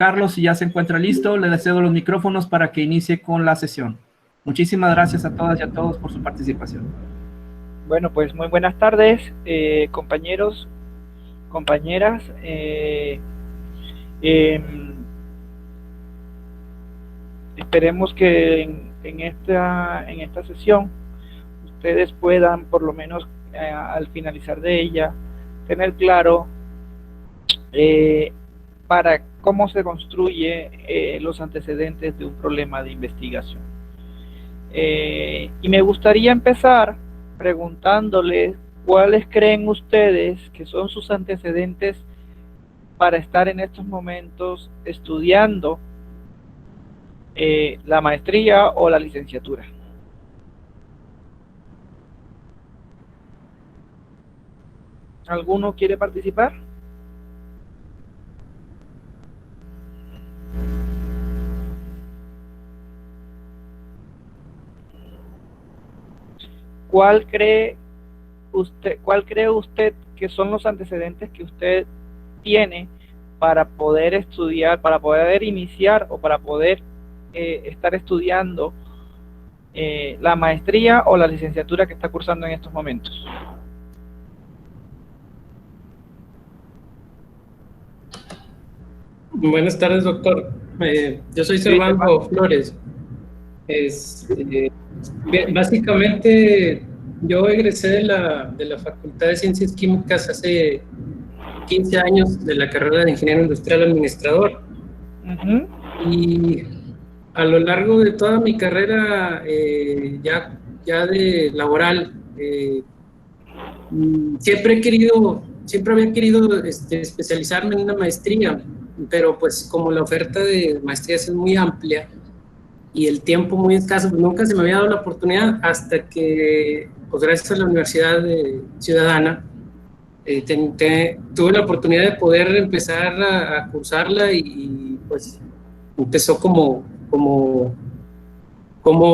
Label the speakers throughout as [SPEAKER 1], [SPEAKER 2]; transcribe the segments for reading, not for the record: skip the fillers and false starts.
[SPEAKER 1] Carlos, si ya se encuentra listo, le cedo los micrófonos para que inicie con la sesión. Muchísimas gracias a todas y a todos por su participación.
[SPEAKER 2] Bueno, pues muy buenas tardes, compañeros, compañeras. Esperemos que en esta sesión ustedes puedan, por lo menos al finalizar de ella, tener claro para cómo se construye los antecedentes de un problema de investigación. Y me gustaría empezar preguntándoles cuáles creen ustedes que son sus antecedentes para estar en estos momentos estudiando la maestría o la licenciatura. ¿Alguno quiere participar? ¿Cuál cree usted que son los antecedentes que usted tiene para poder estudiar, para poder iniciar o para poder estar estudiando la maestría o la licenciatura que está cursando en estos momentos?
[SPEAKER 3] Buenas tardes, doctor. Yo soy Servando Flores. Básicamente, yo egresé de la Facultad de Ciencias Químicas hace 15 años de la carrera de Ingeniero Industrial Administrador. Y a lo largo de toda mi carrera ya de laboral, siempre había querido especializarme en una maestría, pero pues como la oferta de maestrías es muy amplia y el tiempo muy escaso, pues nunca se me había dado la oportunidad hasta que, pues gracias a la Universidad Ciudadana, tuve la oportunidad de poder empezar a cursarla y pues empezó como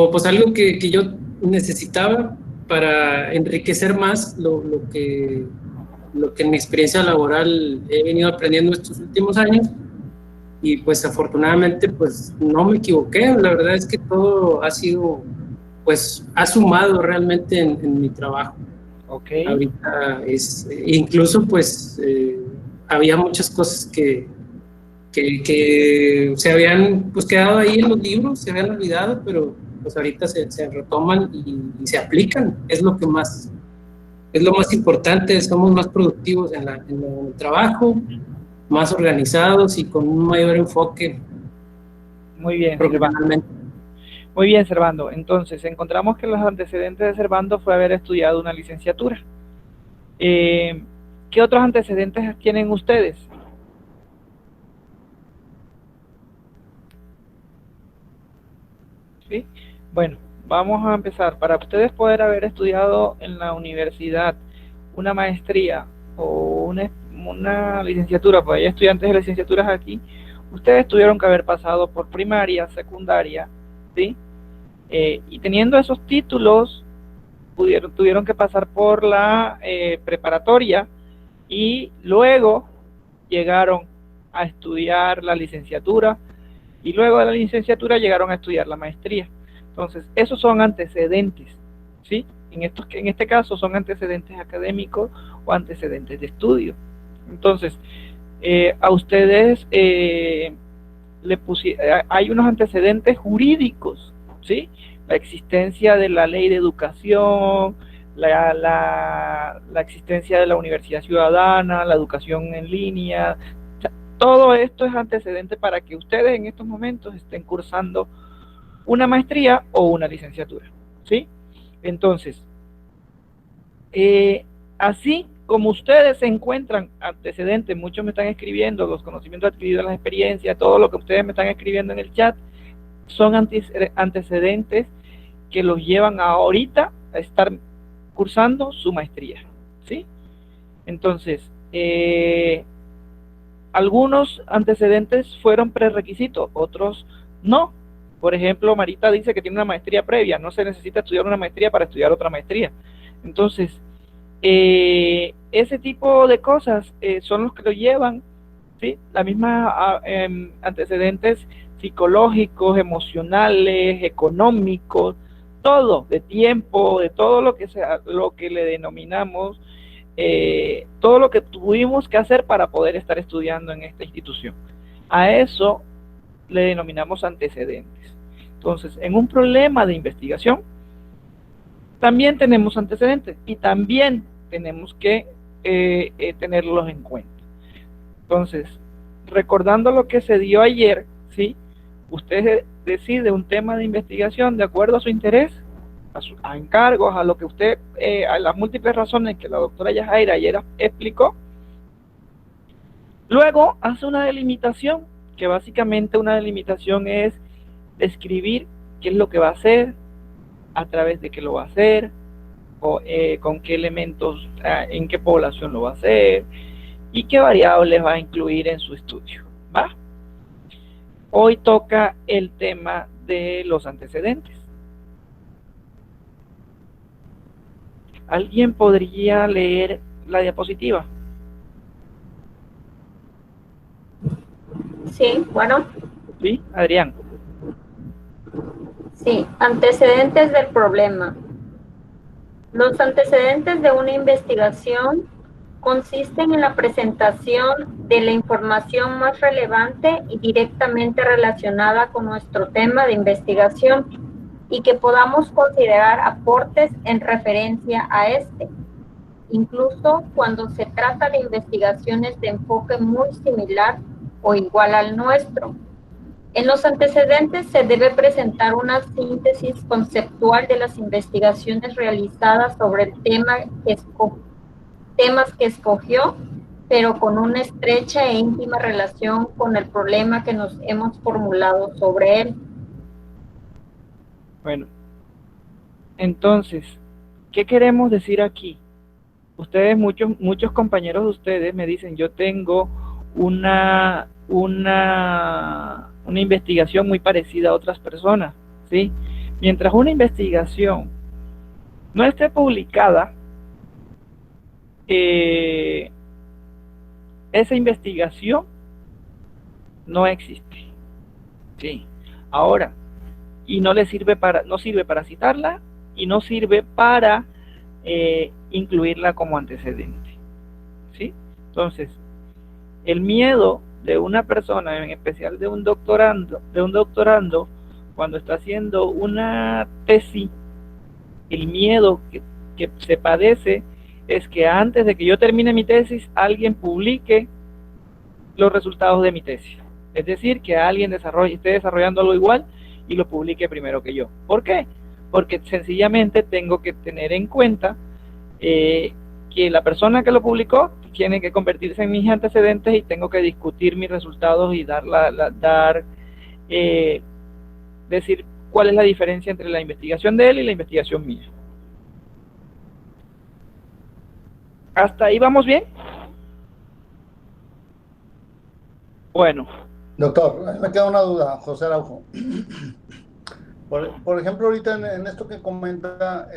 [SPEAKER 3] pues algo que yo necesitaba para enriquecer más lo que en mi experiencia laboral he venido aprendiendo estos últimos años. Y pues afortunadamente pues no me equivoqué, la verdad es que todo ha sido, pues ha sumado realmente en mi trabajo.
[SPEAKER 2] Okay.
[SPEAKER 3] Ahorita incluso pues había muchas cosas que se habían pues quedado ahí en los libros, se habían olvidado, pero pues ahorita se retoman y se aplican, es lo más importante, somos más productivos en el trabajo, más organizados y con un mayor enfoque.
[SPEAKER 2] Muy bien, Servando. Muy bien, Servando. Entonces, encontramos que los antecedentes de Servando fue haber estudiado una licenciatura. ¿Qué otros antecedentes tienen ustedes? ¿Sí? Bueno, vamos a empezar. Para ustedes poder haber estudiado en la universidad una maestría o una licenciatura, porque hay estudiantes de licenciaturas aquí, ustedes tuvieron que haber pasado por primaria, secundaria, ¿sí? Y teniendo esos títulos, tuvieron que pasar por la preparatoria y luego llegaron a estudiar la licenciatura y luego de la licenciatura llegaron a estudiar la maestría. Entonces, esos son antecedentes, ¿sí? En este caso son antecedentes académicos o antecedentes de estudio. Entonces, a ustedes hay unos antecedentes jurídicos, ¿sí? La existencia de la ley de educación, la existencia de la Universidad Ciudadana, la educación en línea. O sea, todo esto es antecedente para que ustedes en estos momentos estén cursando una maestría o una licenciatura, ¿sí? Entonces, así como ustedes encuentran antecedentes, muchos me están escribiendo, los conocimientos adquiridos, las experiencias, todo lo que ustedes me están escribiendo en el chat, son antecedentes que los llevan ahorita a estar cursando su maestría, ¿sí? Entonces, algunos antecedentes fueron prerequisitos, otros no. Por ejemplo, Marita dice que tiene una maestría previa, no se necesita estudiar una maestría para estudiar otra maestría. Entonces, ese tipo de cosas son los que lo llevan ¿sí? La misma antecedentes psicológicos, emocionales, económicos, todo, de tiempo, de todo lo que sea, lo que le denominamos, todo lo que tuvimos que hacer para poder estar estudiando en esta institución. A eso le denominamos antecedentes. Entonces, en un problema de investigación, también tenemos antecedentes y también tenemos que tenerlos en cuenta. Entonces, recordando lo que se dio ayer, ¿sí? Usted decide un tema de investigación de acuerdo a su interés, a encargos, a lo que usted, a las múltiples razones que la doctora Yajaira ayer explicó. Luego hace una delimitación, que básicamente una delimitación es describir qué es lo que va a hacer, a través de qué lo va a hacer, o con qué elementos, en qué población lo va a hacer, y qué variables va a incluir en su estudio, ¿va? Hoy toca el tema de los antecedentes. ¿Alguien podría leer la diapositiva?
[SPEAKER 4] Sí, bueno.
[SPEAKER 2] Sí, Adrián.
[SPEAKER 4] Sí, antecedentes del problema. Los antecedentes de una investigación consisten en la presentación de la información más relevante y directamente relacionada con nuestro tema de investigación y que podamos considerar aportes en referencia a este, incluso cuando se trata de investigaciones de enfoque muy similar o igual al nuestro. En los antecedentes se debe presentar una síntesis conceptual de las investigaciones realizadas sobre el temas que escogió, pero con una estrecha e íntima relación con el problema que nos hemos formulado sobre él.
[SPEAKER 2] Bueno, entonces, ¿qué queremos decir aquí? Ustedes, muchos compañeros de ustedes me dicen, yo tengo una investigación muy parecida a otras personas, ¿sí? Mientras una investigación no esté publicada, esa investigación no existe, ¿sí? Ahora, y no sirve para citarla y no sirve para incluirla como antecedente, ¿sí? Entonces, el miedo de una persona, en especial de un doctorando, cuando está haciendo una tesis, el miedo que se padece es que antes de que yo termine mi tesis, alguien publique los resultados de mi tesis. Es decir, que alguien esté desarrollando algo igual y lo publique primero que yo. ¿Por qué? Porque sencillamente tengo que tener en cuenta que la persona que lo publicó tiene que convertirse en mis antecedentes y tengo que discutir mis resultados y decir cuál es la diferencia entre la investigación de él y la investigación mía. ¿Hasta ahí vamos bien? Bueno.
[SPEAKER 5] Doctor, me queda una duda, José Araujo. Por ejemplo, ahorita en esto que comenta,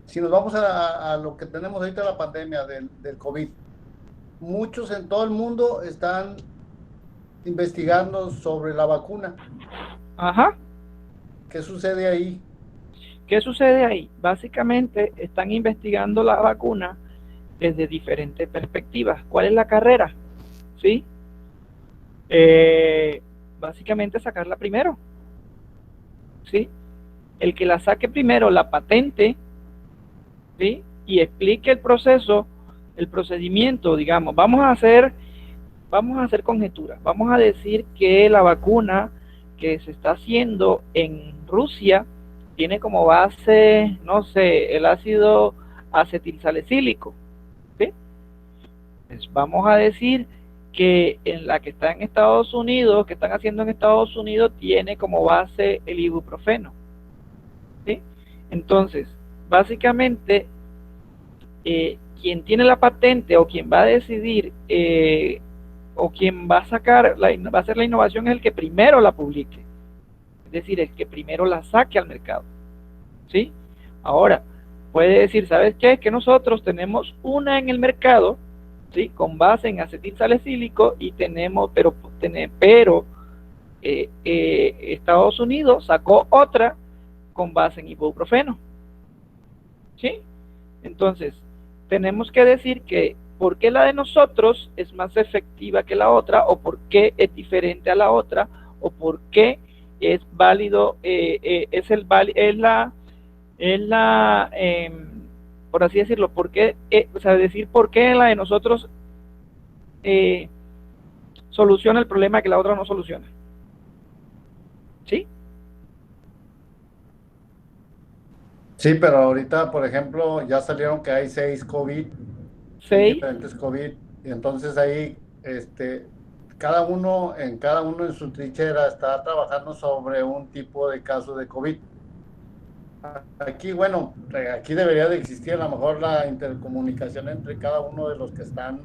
[SPEAKER 5] si nos vamos a lo que tenemos ahorita, la pandemia del COVID, muchos en todo el mundo están investigando sobre la vacuna.
[SPEAKER 2] Ajá.
[SPEAKER 5] ¿Qué sucede ahí?
[SPEAKER 2] ¿Qué sucede ahí? Básicamente están investigando la vacuna desde diferentes perspectivas. ¿Cuál es la carrera? ¿Sí? Básicamente sacarla primero. ¿Sí? El que la saque primero, la patente, ¿sí? Y explique el proceso, el procedimiento, digamos, vamos a hacer conjeturas. Vamos a decir que la vacuna que se está haciendo en Rusia tiene como base, no sé, el ácido acetilsalicílico, ¿sí? Pues vamos a decir que en la que está en Estados Unidos, que están haciendo en Estados Unidos, tiene como base el ibuprofeno, ¿sí? Entonces, básicamente, quien tiene la patente o quien va a decidir o quien va a sacar, va a hacer la innovación es el que primero la publique, es decir, el que primero la saque al mercado, ¿sí? Ahora, puede decir, ¿sabes qué? Que nosotros tenemos una en el mercado, ¿sí? Con base en acetilsalicílico y tenemos, Estados Unidos sacó otra con base en ibuprofeno, ¿sí? Entonces, tenemos que decir que por qué la de nosotros es más efectiva que la otra, o por qué es diferente a la otra, o por qué es válido, por así decirlo, por qué, decir por qué la de nosotros soluciona el problema que la otra no soluciona. ¿Sí?
[SPEAKER 5] Sí, pero ahorita, por ejemplo, ya salieron que hay 6 COVID, 6 diferentes COVID, y entonces ahí, cada uno en su trinchera está trabajando sobre un tipo de caso de COVID. Aquí, bueno, aquí debería de existir a lo mejor la intercomunicación entre cada uno de los que están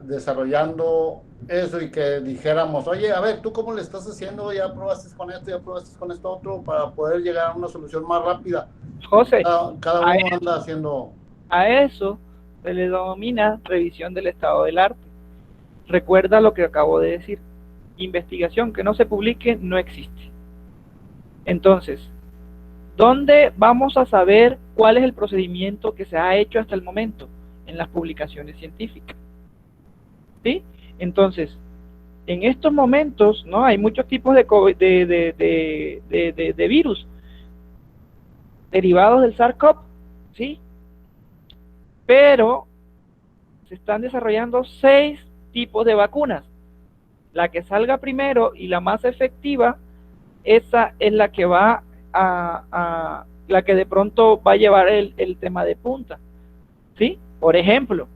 [SPEAKER 5] desarrollando eso, y que dijéramos, oye, a ver, ¿tú cómo le estás haciendo? Ya probaste con esto, ya probaste con esto otro, para poder llegar a una solución más rápida.
[SPEAKER 2] José,
[SPEAKER 5] cada uno anda haciendo...
[SPEAKER 2] A eso se le denomina revisión del estado del arte. Recuerda lo que acabo de decir. Investigación que no se publique no existe. Entonces, ¿dónde vamos a saber cuál es el procedimiento que se ha hecho hasta el momento? En las publicaciones científicas. ¿Sí? Entonces, en estos momentos, ¿no? Hay muchos tipos de virus derivados del SARS-CoV, ¿sí? Pero se están desarrollando 6 tipos de vacunas. La que salga primero y la más efectiva, esa es la que va la que de pronto va a llevar el tema de punta, ¿sí? Por ejemplo,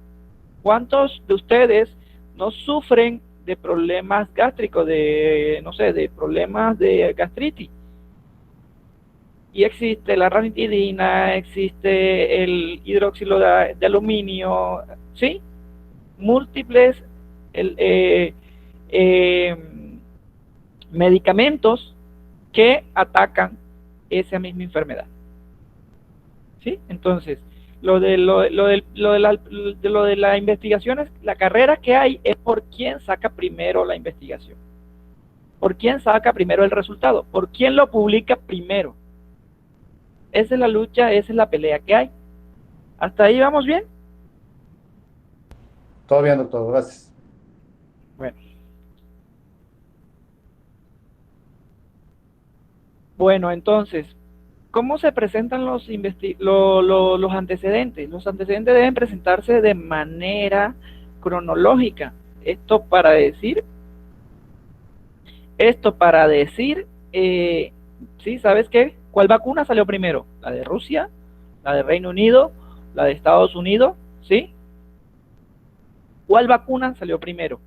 [SPEAKER 2] ¿cuántos de ustedes no sufren de problemas gástricos, de problemas de gastritis? Y existe la ranitidina, existe el hidróxido de aluminio, ¿sí? Múltiples medicamentos que atacan esa misma enfermedad, ¿sí? Entonces, lo de las investigaciones, la carrera que hay es por quién saca primero la investigación, por quién saca primero el resultado, por quién lo publica primero. Esa es la lucha, esa es la pelea que hay. ¿Hasta ahí vamos bien?
[SPEAKER 5] Todo bien, doctor, gracias.
[SPEAKER 2] Bueno, entonces, ¿cómo se presentan los antecedentes? Los antecedentes deben presentarse de manera cronológica. Esto para decir, ¿sí? ¿Sabes qué? ¿Cuál vacuna salió primero? ¿La de Rusia? ¿La de Reino Unido? ¿La de Estados Unidos? ¿Sí? ¿Cuál vacuna salió primero?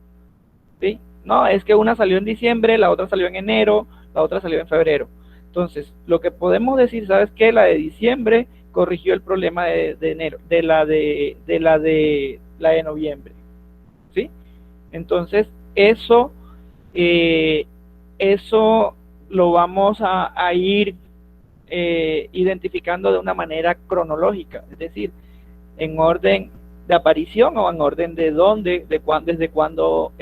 [SPEAKER 2] ¿Sí? No, es que una salió en diciembre, la otra salió en enero, la otra salió en febrero. Entonces, lo que podemos decir, ¿sabes qué? La de diciembre corrigió el problema de enero, de la de noviembre, ¿sí? Entonces, eso lo vamos a ir identificando de una manera cronológica, es decir, en orden de aparición o en orden de dónde, desde cuándo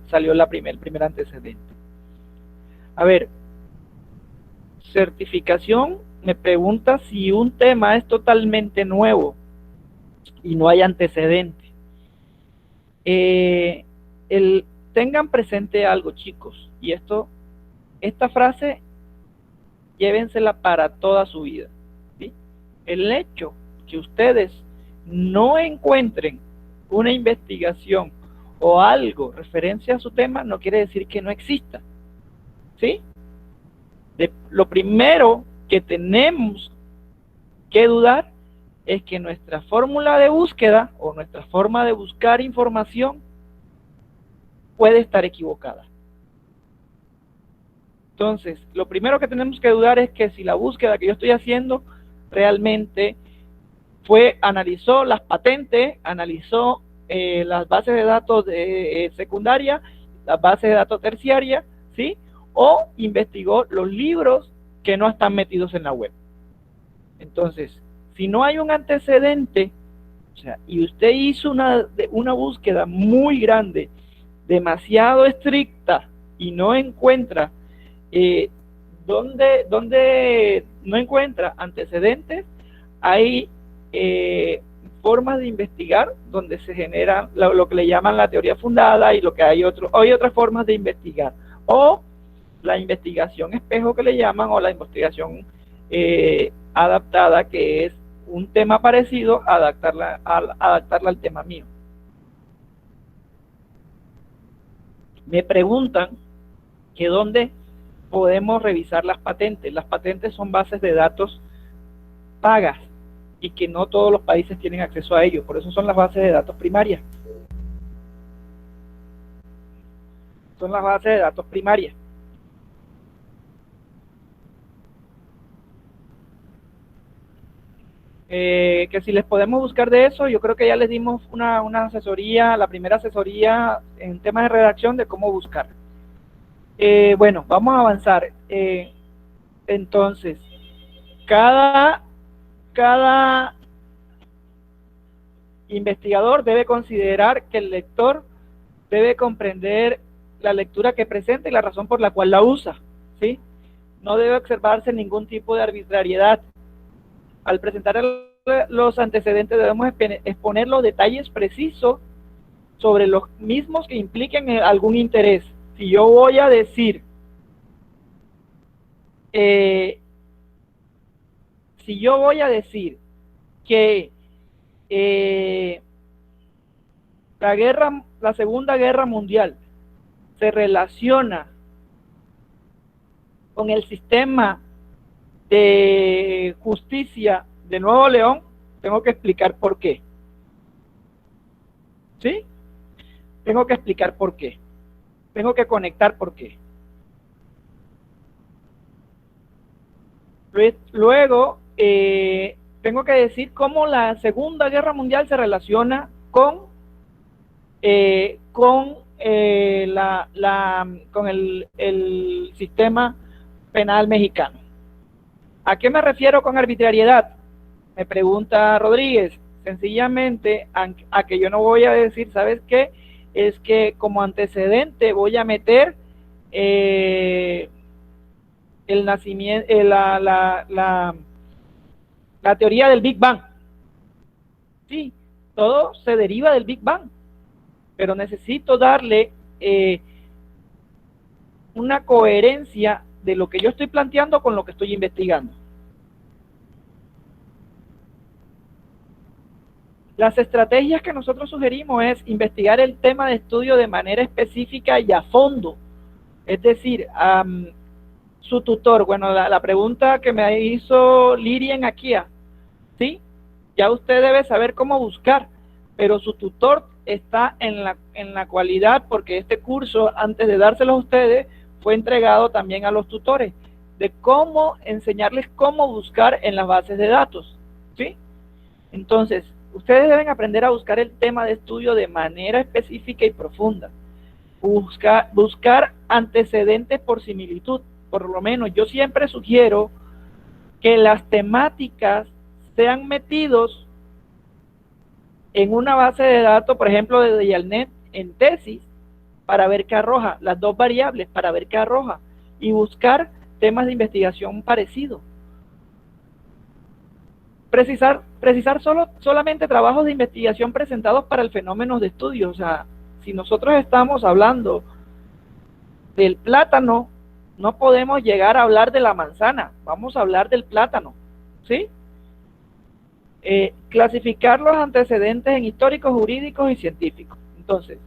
[SPEAKER 2] salió el primer antecedente. A ver, certificación me pregunta si un tema es totalmente nuevo y no hay antecedente. Tengan presente algo, chicos, y esta frase llévensela para toda su vida, ¿sí? El hecho que ustedes no encuentren una investigación o algo referencia a su tema no quiere decir que no exista, ¿sí? Lo primero que tenemos que dudar es que nuestra fórmula de búsqueda o nuestra forma de buscar información puede estar equivocada. Entonces, lo primero que tenemos que dudar es que si la búsqueda que yo estoy haciendo realmente analizó las patentes, analizó las bases de datos secundarias, las bases de datos terciarias, ¿sí? O investigó los libros que no están metidos en la web. Entonces, si no hay un antecedente O sea, y usted hizo una búsqueda muy grande, demasiado estricta, y no encuentra, donde no encuentra antecedentes, hay formas de investigar donde se genera lo que le llaman la teoría fundada, y lo que hay otras formas de investigar, o la investigación espejo que le llaman, o la investigación adaptada, que es un tema parecido, adaptarla al tema mío. Me preguntan que dónde podemos revisar las patentes. Las patentes son bases de datos pagas y que no todos los países tienen acceso a ello. Por eso son las bases de datos primarias. Son las bases de datos primarias. Que si les podemos buscar de eso, yo creo que ya les dimos una asesoría, la primera asesoría en temas de redacción de cómo buscar. Bueno, vamos a avanzar. Entonces, cada investigador debe considerar que el lector debe comprender la lectura que presenta y la razón por la cual la usa, ¿sí? No debe observarse ningún tipo de arbitrariedad. Al presentar los antecedentes debemos exponer los detalles precisos sobre los mismos que impliquen algún interés. Si yo voy a decir que la Segunda Guerra Mundial se relaciona con el sistema de justicia de Nuevo León, tengo que explicar por qué. ¿Sí? Tengo que explicar por qué. Tengo que conectar por qué. Luego, tengo que decir cómo la Segunda Guerra Mundial se relaciona con el sistema penal mexicano. ¿A qué me refiero con arbitrariedad? Me pregunta Rodríguez. Sencillamente a que yo no voy a decir, ¿sabes qué? Es que como antecedente voy a meter el nacimiento, la teoría del Big Bang. Sí, todo se deriva del Big Bang, pero necesito darle una coherencia de lo que yo estoy planteando con lo que estoy investigando. Las estrategias que nosotros sugerimos es investigar el tema de estudio de manera específica y a fondo. Es decir, su tutor, bueno, la pregunta que me hizo Lirian aquí, ¿sí? Ya usted debe saber cómo buscar, pero su tutor está en la cualidad, porque este curso, antes de dárselo a ustedes, fue entregado también a los tutores, de cómo enseñarles cómo buscar en las bases de datos, ¿sí? Entonces, ustedes deben aprender a buscar el tema de estudio de manera específica y profunda. Buscar antecedentes por similitud. Por lo menos yo siempre sugiero que las temáticas sean metidos en una base de datos, por ejemplo, de Dialnet en tesis, para ver qué arroja, las dos variables, para ver qué arroja, y buscar temas de investigación parecidos. Precisar solamente trabajos de investigación presentados para el fenómeno de estudio. O sea, si nosotros estamos hablando del plátano, no podemos llegar a hablar de la manzana, vamos a hablar del plátano, ¿sí? Clasificar los antecedentes en históricos, jurídicos y científicos. Entonces,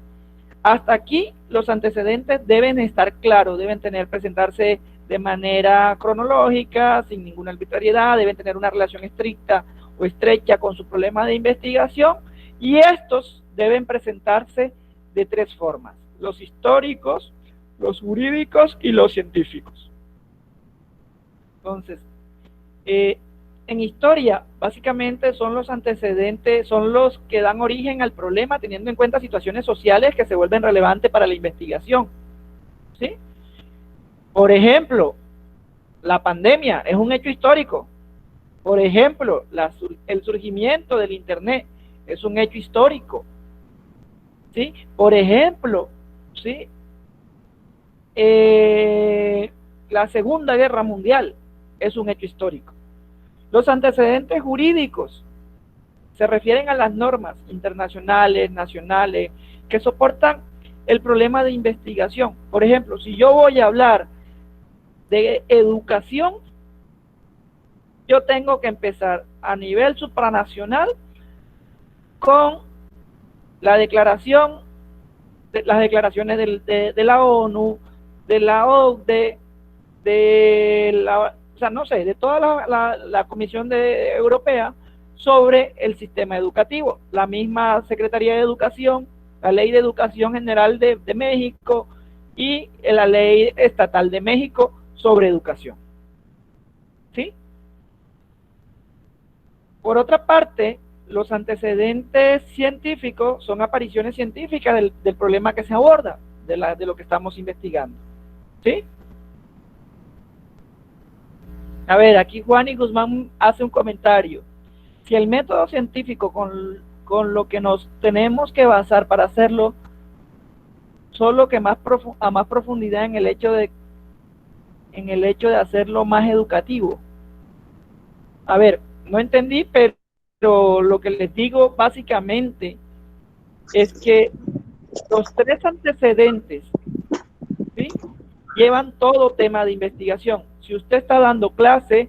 [SPEAKER 2] hasta aquí los antecedentes deben estar claros, deben presentarse de manera cronológica, sin ninguna arbitrariedad, deben tener una relación estricta o estrecha con su problema de investigación, y estos deben presentarse de tres formas: los históricos, los jurídicos y los científicos. Entonces, en historia, básicamente son los antecedentes, son los que dan origen al problema, teniendo en cuenta situaciones sociales que se vuelven relevantes para la investigación, ¿sí? Por ejemplo, la pandemia es un hecho histórico. Por ejemplo, el surgimiento del Internet es un hecho histórico, ¿sí? Por ejemplo, ¿sí? La Segunda Guerra Mundial es un hecho histórico. Los antecedentes jurídicos se refieren a las normas internacionales, nacionales, que soportan el problema de investigación. Por ejemplo, si yo voy a hablar de educación, yo tengo que empezar a nivel supranacional con la declaración, las declaraciones de la ONU, de la OCDE, o sea, no sé, de toda la Comisión Europea sobre el sistema educativo, la misma Secretaría de Educación, la Ley de Educación General de México y la Ley Estatal de México sobre educación. ¿Sí? Por otra parte, los antecedentes científicos son apariciones científicas del problema que se aborda, de lo que estamos investigando. ¿Sí? A ver, aquí Juan y Guzmán hace un comentario. Si el método científico con lo que nos tenemos que basar para hacerlo, solo que a más profundidad en el hecho de hacerlo más educativo. A ver, no entendí, pero lo que les digo básicamente es que los tres antecedentes, ¿sí?, llevan todo tema de investigación. Si usted está dando clase,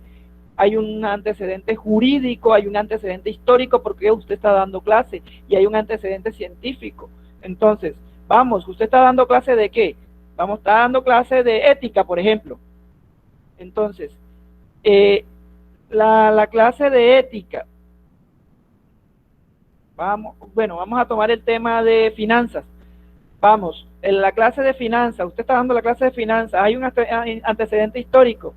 [SPEAKER 2] hay un antecedente jurídico, hay un antecedente histórico porque usted está dando clase, y hay un antecedente científico. Entonces, vamos, ¿usted está dando clase de qué? Vamos, está dando clase de ética, por ejemplo. Entonces, la clase de ética, vamos a tomar el tema de finanzas. Vamos, en la clase de finanzas, usted está dando la clase de finanzas, hay un antecedente histórico.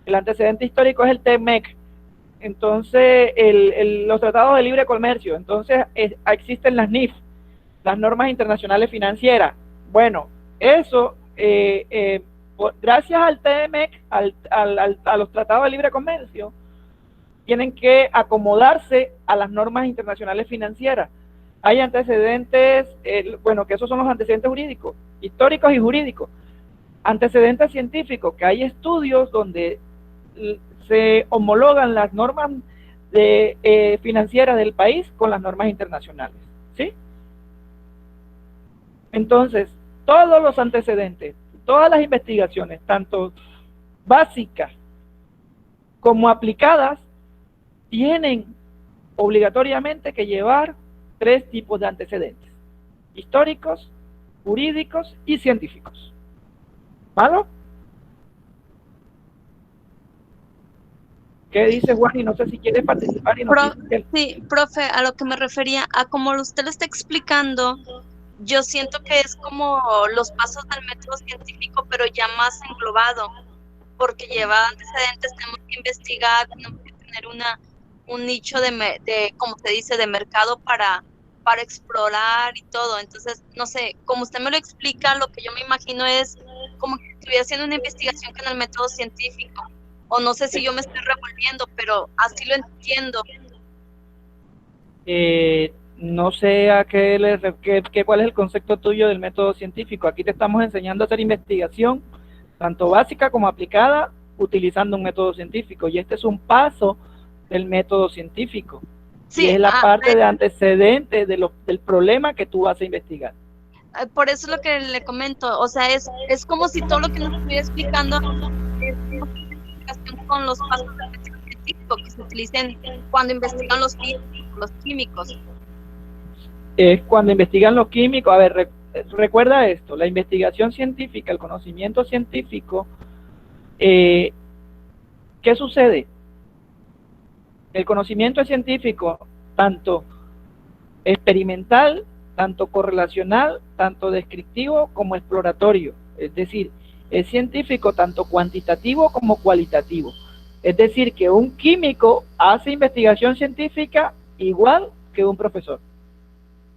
[SPEAKER 2] El antecedente histórico es el TMEC. Entonces, los tratados de libre comercio. Entonces, existen las NIF, las normas internacionales financieras. Bueno, eso, gracias al TMEC, a los tratados de libre comercio, tienen que acomodarse a las normas internacionales financieras. Hay antecedentes, que esos son los antecedentes jurídicos, históricos y jurídicos. Antecedentes científicos, que hay estudios donde se homologan las normas financieras del país con las normas internacionales, ¿sí? Entonces, todos los antecedentes, todas las investigaciones, tanto básicas como aplicadas, tienen obligatoriamente que llevar tres tipos de antecedentes: históricos, jurídicos y científicos. ¿Vale? ¿Qué dice Juan? Y no sé si quiere participar.
[SPEAKER 6] Sí, profe, a lo que me refería, a como usted lo está explicando, yo siento que es como los pasos del método científico, pero ya más englobado, porque lleva antecedentes, tenemos que investigar, tenemos que tener un nicho de, como se dice, de mercado para explorar y todo. Entonces, no sé, como usted me lo explica, lo que yo me imagino es como que estuviera haciendo una investigación con el método científico. O no sé si yo me estoy revolviendo, pero así lo entiendo.
[SPEAKER 2] No sé cuál es el concepto tuyo del método científico. Aquí te estamos enseñando a hacer investigación, tanto básica como aplicada, utilizando un método científico. Y este es un paso del método científico. Sí, y es la parte de antecedentes del problema que tú vas a investigar.
[SPEAKER 6] Por eso es lo que le comento. O sea, es como si todo lo que nos estoy explicando es con los pasos del método científico que se utilicen cuando investigan los químicos.
[SPEAKER 2] Cuando investigan los químicos, a ver, recuerda esto: la investigación científica, el conocimiento científico, ¿qué sucede? El conocimiento es científico, tanto experimental, tanto correlacional, tanto descriptivo como exploratorio. Es decir, es científico tanto cuantitativo como cualitativo. Es decir, que un químico hace investigación científica igual que un profesor,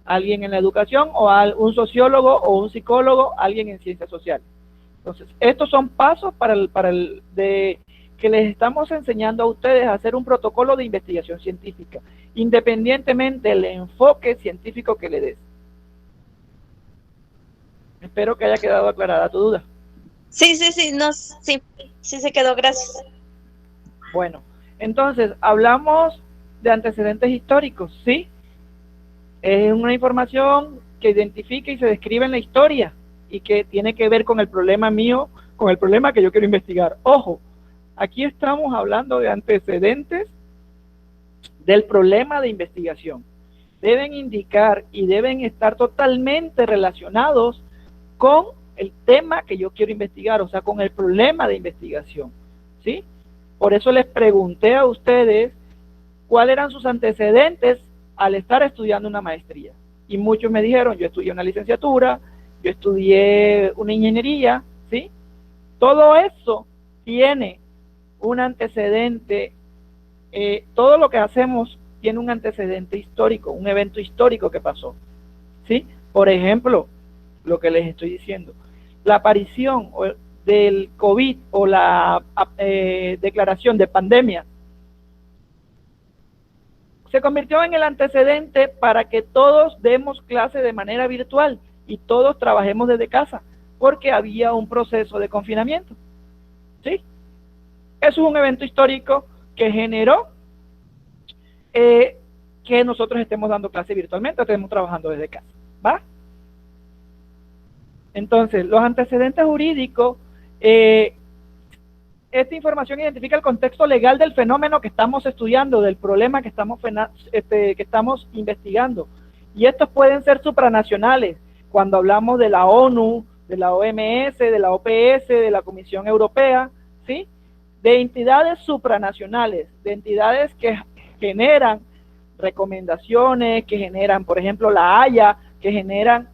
[SPEAKER 2] alguien en la educación, o un sociólogo o un psicólogo, alguien en ciencias sociales. Entonces, estos son pasos que les estamos enseñando a ustedes a hacer un protocolo de investigación científica. independientemente del enfoque científico que le des. Espero que haya quedado aclarada tu duda.
[SPEAKER 6] Sí, sí se quedó, gracias.
[SPEAKER 2] Bueno, entonces, hablamos de antecedentes históricos, ¿sí? Es una información que identifica y se describe en la historia y que tiene que ver con el problema mío, con el problema que yo quiero investigar. Ojo, aquí estamos hablando de antecedentes del problema de investigación. Deben indicar y deben estar totalmente relacionados con el tema que yo quiero investigar, o sea, con el problema de investigación, ¿sí? Por eso les pregunté a ustedes cuáles eran sus antecedentes al estar estudiando una maestría. Y muchos me dijeron, yo estudié una licenciatura, yo estudié una ingeniería, ¿sí? Todo eso tiene un antecedente, todo lo que hacemos tiene un antecedente histórico, un evento histórico que pasó, ¿sí? Por ejemplo, lo que les estoy diciendo, la aparición del COVID o la declaración de pandemia se convirtió en el antecedente para que todos demos clase de manera virtual y todos trabajemos desde casa, porque había un proceso de confinamiento, ¿sí? Eso es un evento histórico que generó que nosotros estemos dando clase virtualmente, estemos trabajando desde casa, ¿va? Entonces, los antecedentes jurídicos, esta información identifica el contexto legal del fenómeno que estamos estudiando, del problema que estamos investigando. Y estos pueden ser supranacionales, cuando hablamos de la ONU, de la OMS, de la OPS, de la Comisión Europea, ¿sí? De entidades supranacionales, de entidades que generan recomendaciones, que generan, por ejemplo, la Haya, que generan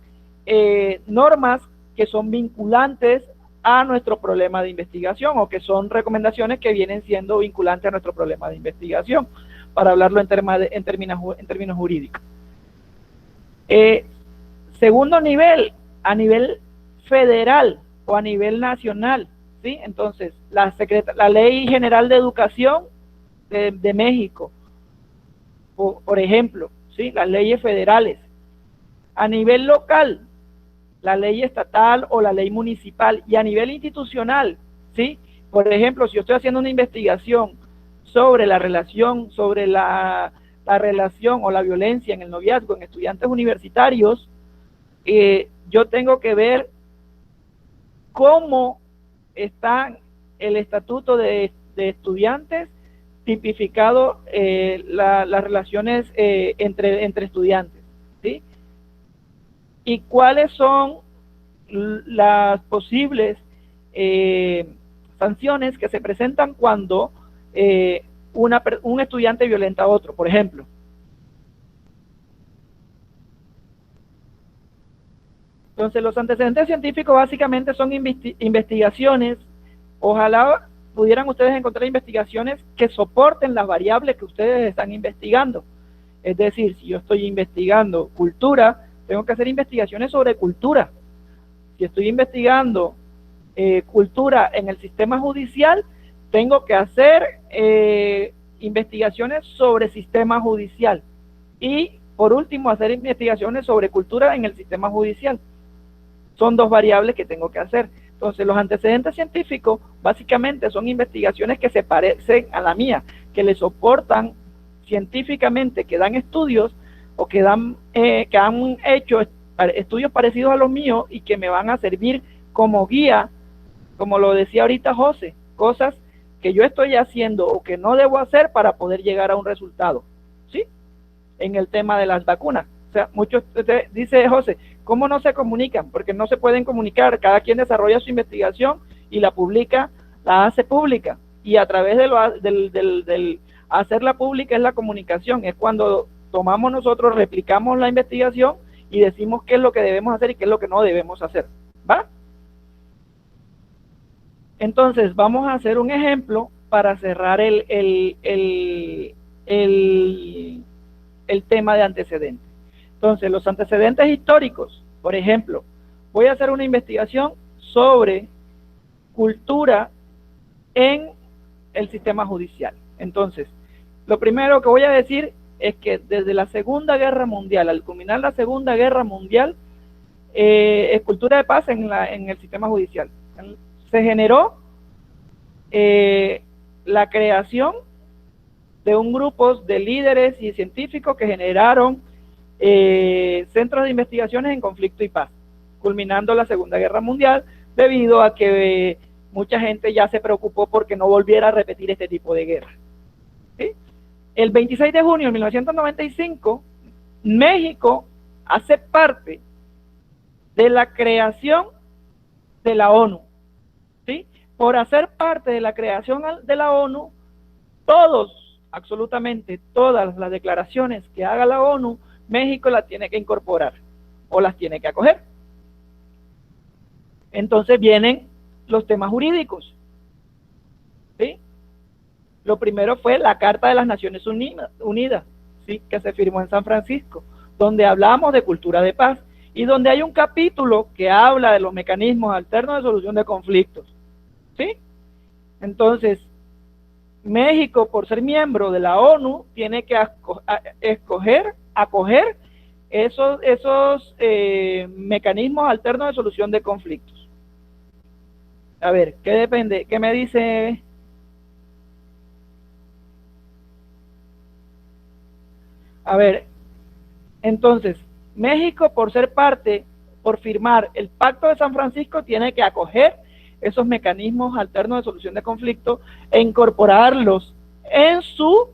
[SPEAKER 2] normas que son vinculantes a nuestro problema de investigación, o que son recomendaciones que vienen siendo vinculantes a nuestro problema de investigación, para hablarlo en términos jurídicos. Segundo nivel, a nivel federal o a nivel nacional, ¿sí? Entonces, la Ley General de Educación de México, por ejemplo, ¿sí? Las leyes federales. A nivel local, la ley estatal o la ley municipal, y a nivel institucional, ¿sí? Por ejemplo, si yo estoy haciendo una investigación sobre la relación, la relación o la violencia en el noviazgo en estudiantes universitarios, yo tengo que ver cómo está el estatuto de estudiantes tipificado las relaciones entre estudiantes, ¿sí? Y cuáles son las posibles sanciones que se presentan cuando un estudiante violenta a otro, por ejemplo. Entonces, los antecedentes científicos básicamente son investigaciones. Ojalá pudieran ustedes encontrar investigaciones que soporten las variables que ustedes están investigando. Es decir, si yo estoy investigando cultura, tengo que hacer investigaciones sobre cultura. Si estoy investigando cultura en el sistema judicial, tengo que hacer investigaciones sobre sistema judicial. Y, por último, hacer investigaciones sobre cultura en el sistema judicial. Son dos variables que tengo que hacer. Entonces, los antecedentes científicos básicamente son investigaciones que se parecen a la mía, que le soportan científicamente, que dan estudios o que han hecho estudios parecidos a los míos y que me van a servir como guía, como lo decía ahorita José, cosas que yo estoy haciendo o que no debo hacer para poder llegar a un resultado, ¿sí? En el tema de las vacunas. O sea, muchos, dice José, ¿cómo no se comunican? Porque no se pueden comunicar, cada quien desarrolla su investigación y la publica, la hace pública, y a través del hacerla pública es la comunicación, es cuando tomamos nosotros, replicamos la investigación y decimos qué es lo que debemos hacer y qué es lo que no debemos hacer, ¿va? Entonces, vamos a hacer un ejemplo para cerrar el tema de antecedentes. Entonces, los antecedentes históricos, por ejemplo, voy a hacer una investigación sobre cultura en el sistema judicial. Entonces, lo primero que voy a decir es que desde la Segunda Guerra Mundial, al culminar la Segunda Guerra Mundial, es cultura de paz en el sistema judicial. Se generó la creación de un grupo de líderes y científicos que generaron centros de investigaciones en conflicto y paz, culminando la Segunda Guerra Mundial, debido a que mucha gente ya se preocupó porque no volviera a repetir este tipo de guerra. ¿Sí? El 26 de junio de 1995, México hace parte de la creación de la ONU. ¿Sí? Por hacer parte de la creación de la ONU, absolutamente todas las declaraciones que haga la ONU, México las tiene que incorporar o las tiene que acoger. Entonces vienen los temas jurídicos. ¿Sí? Lo primero fue la Carta de las Naciones Unidas, ¿sí? Que se firmó en San Francisco, donde hablamos de cultura de paz y donde hay un capítulo que habla de los mecanismos alternos de solución de conflictos. ¿Sí? Entonces, México, por ser miembro de la ONU, tiene que acoger esos mecanismos alternos de solución de conflictos. A ver, ¿qué depende? ¿Qué me dice? A ver, entonces, México, por ser parte, por firmar el Pacto de San Francisco, tiene que acoger esos mecanismos alternos de solución de conflicto e incorporarlos en su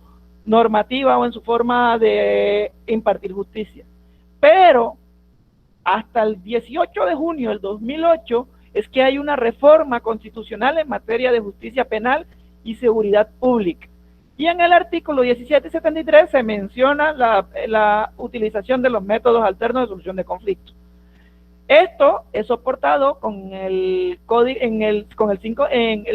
[SPEAKER 2] normativa o en su forma de impartir justicia. Pero hasta el 18 de junio del 2008 es que hay una reforma constitucional en materia de justicia penal y seguridad pública. Y en el artículo 1773 se menciona la utilización de los métodos alternos de solución de conflictos. Esto es soportado con el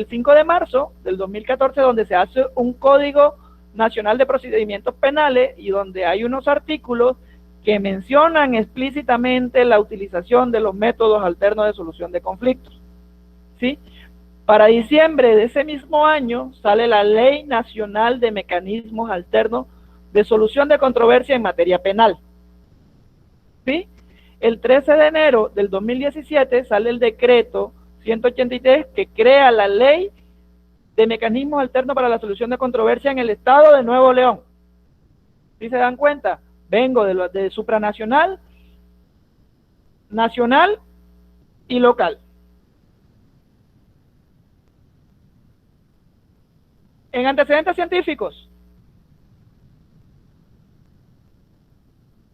[SPEAKER 2] 5 de marzo del 2014, donde se hace un Código Nacional de Procedimientos Penales y donde hay unos artículos que mencionan explícitamente la utilización de los métodos alternos de solución de conflictos. ¿Sí? Para diciembre de ese mismo año sale la Ley Nacional de Mecanismos Alternos de Solución de Controversia en materia penal. ¿Sí? El 13 de enero del 2017 sale el decreto 183 que crea la Ley de Mecanismos Alternos para la Solución de Controversia en el Estado de Nuevo León. ¿Sí se dan cuenta? Vengo de supranacional, nacional y local. En antecedentes científicos,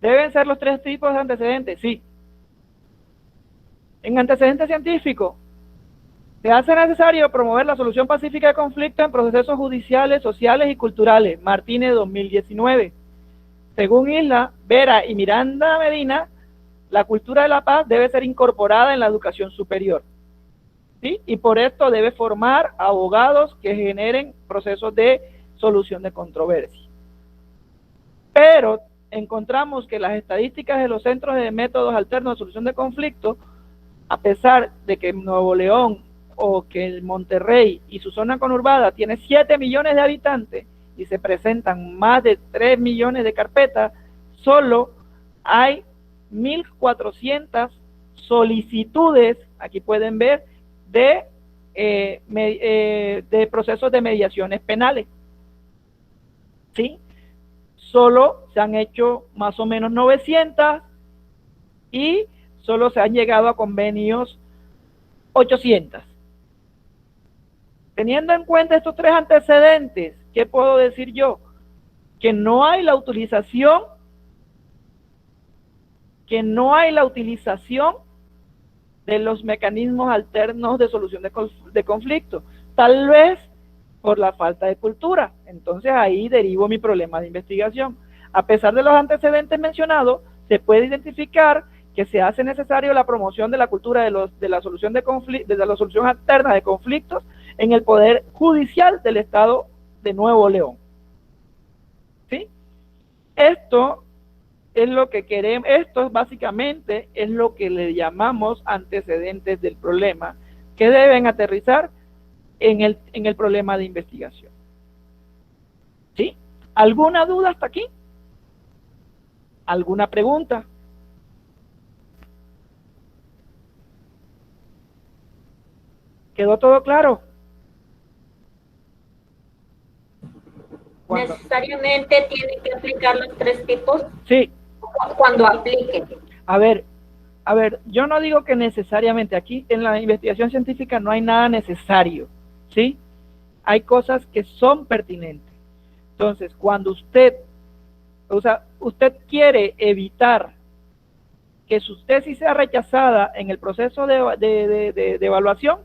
[SPEAKER 2] ¿deben ser los 3 tipos de antecedentes? Sí. En antecedentes científicos, se hace necesario promover la solución pacífica de conflictos en procesos judiciales, sociales y culturales. Martínez 2019. Según Isla, Vera y Miranda Medina, la cultura de la paz debe ser incorporada en la educación superior. ¿Sí? Y por esto debe formar abogados que generen procesos de solución de controversia. Pero encontramos que las estadísticas de los centros de métodos alternos de solución de conflictos, a pesar de que Nuevo León o que el Monterrey y su zona conurbada tiene 7 millones de habitantes y se presentan más de 3 millones de carpetas, solo hay 1.400 solicitudes, aquí pueden ver, de procesos de mediaciones penales. ¿Sí? Solo se han hecho más o menos 900 y solo se han llegado a convenios 800. Teniendo en cuenta estos 3 antecedentes, ¿qué puedo decir yo? Que no hay la utilización de los mecanismos alternos de solución de conflicto, tal vez por la falta de cultura. Entonces ahí derivo mi problema de investigación. A pesar de los antecedentes mencionados, se puede identificar que se hace necesario la promoción de la cultura de la solución de la solución alterna de conflictos en el Poder Judicial del Estado de Nuevo León. ¿Sí? Esto es lo que queremos, esto básicamente es lo que le llamamos antecedentes del problema, que deben aterrizar en el problema de investigación. ¿Sí? ¿Alguna duda hasta aquí? ¿Alguna pregunta? ¿Quedó todo claro? ¿Cuándo?
[SPEAKER 4] ¿Necesariamente tienen que aplicar los 3 tipos?
[SPEAKER 2] Sí.
[SPEAKER 4] Cuando apliquen.
[SPEAKER 2] A ver, yo no digo que necesariamente aquí en la investigación científica no hay nada necesario, ¿sí? Hay cosas que son pertinentes. Entonces, cuando usted quiere evitar que su tesis sea rechazada en el proceso de evaluación,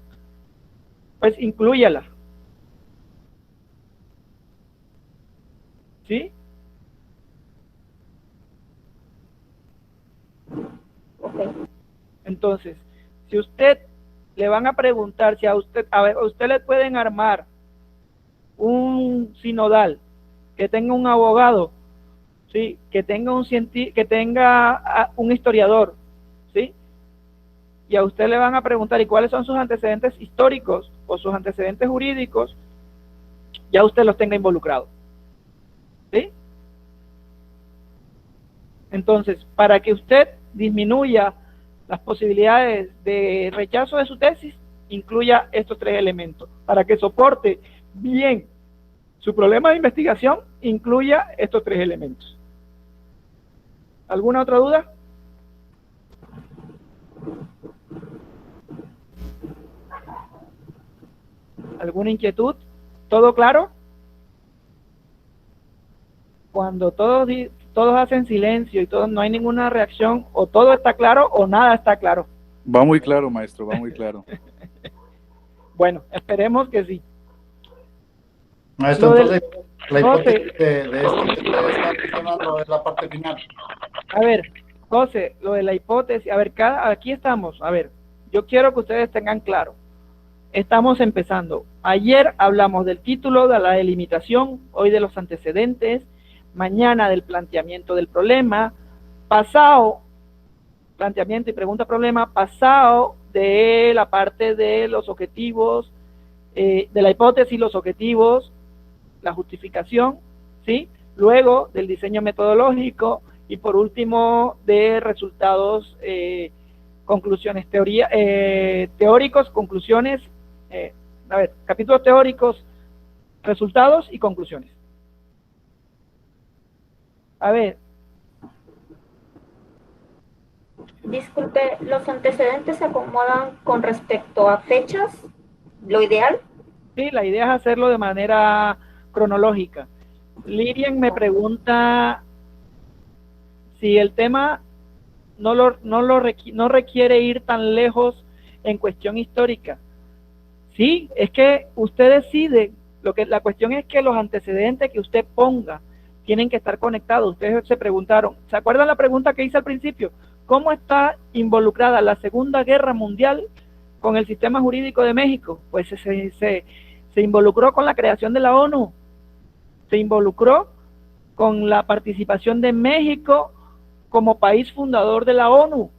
[SPEAKER 2] pues inclúyala. ¿Sí?
[SPEAKER 4] Okay.
[SPEAKER 2] Entonces, si usted le van a preguntar, si a usted le pueden armar un sinodal que tenga un abogado, ¿sí? Que tenga un historiador, ¿sí? Y a usted le van a preguntar, ¿y cuáles son sus antecedentes históricos o sus antecedentes jurídicos? Ya usted los tenga involucrados, ¿sí? Entonces, para que usted disminuya las posibilidades de rechazo de su tesis, incluya estos 3 elementos. Para que soporte bien su problema de investigación, incluya estos 3 elementos. ¿Alguna otra duda? ¿Alguna inquietud? ¿Todo claro? Cuando todos hacen silencio y no hay ninguna reacción, o todo está claro o nada está claro.
[SPEAKER 7] Va muy claro, maestro, va muy claro.
[SPEAKER 2] Bueno, esperemos que sí.
[SPEAKER 5] Maestro, entonces, la hipótesis de esto que ustedes están mencionando es la parte final.
[SPEAKER 2] A ver, José, lo de la hipótesis, a ver, aquí estamos, a ver, yo quiero que ustedes tengan claro, estamos empezando. Ayer hablamos del título, de la delimitación, hoy de los antecedentes, mañana del planteamiento del problema, pasado, planteamiento y pregunta-problema, pasado de la parte de los objetivos, de la hipótesis, los objetivos, la justificación, ¿sí? Luego del diseño metodológico y por último de resultados, conclusiones, teóricos, conclusiones, capítulos teóricos, resultados y conclusiones. A ver.
[SPEAKER 4] Disculpe, ¿los antecedentes se acomodan con respecto a fechas? ¿Lo ideal?
[SPEAKER 2] Sí, la idea es hacerlo de manera cronológica. Lirian me pregunta si el tema no requiere ir tan lejos en cuestión histórica. Sí, es que usted decide, la cuestión es que los antecedentes que usted ponga tienen que estar conectados. Ustedes se preguntaron, ¿se acuerdan la pregunta que hice al principio? ¿Cómo está involucrada la Segunda Guerra Mundial con el sistema jurídico de México? Pues se involucró con la creación de la ONU, se involucró con la participación de México como país fundador de la ONU,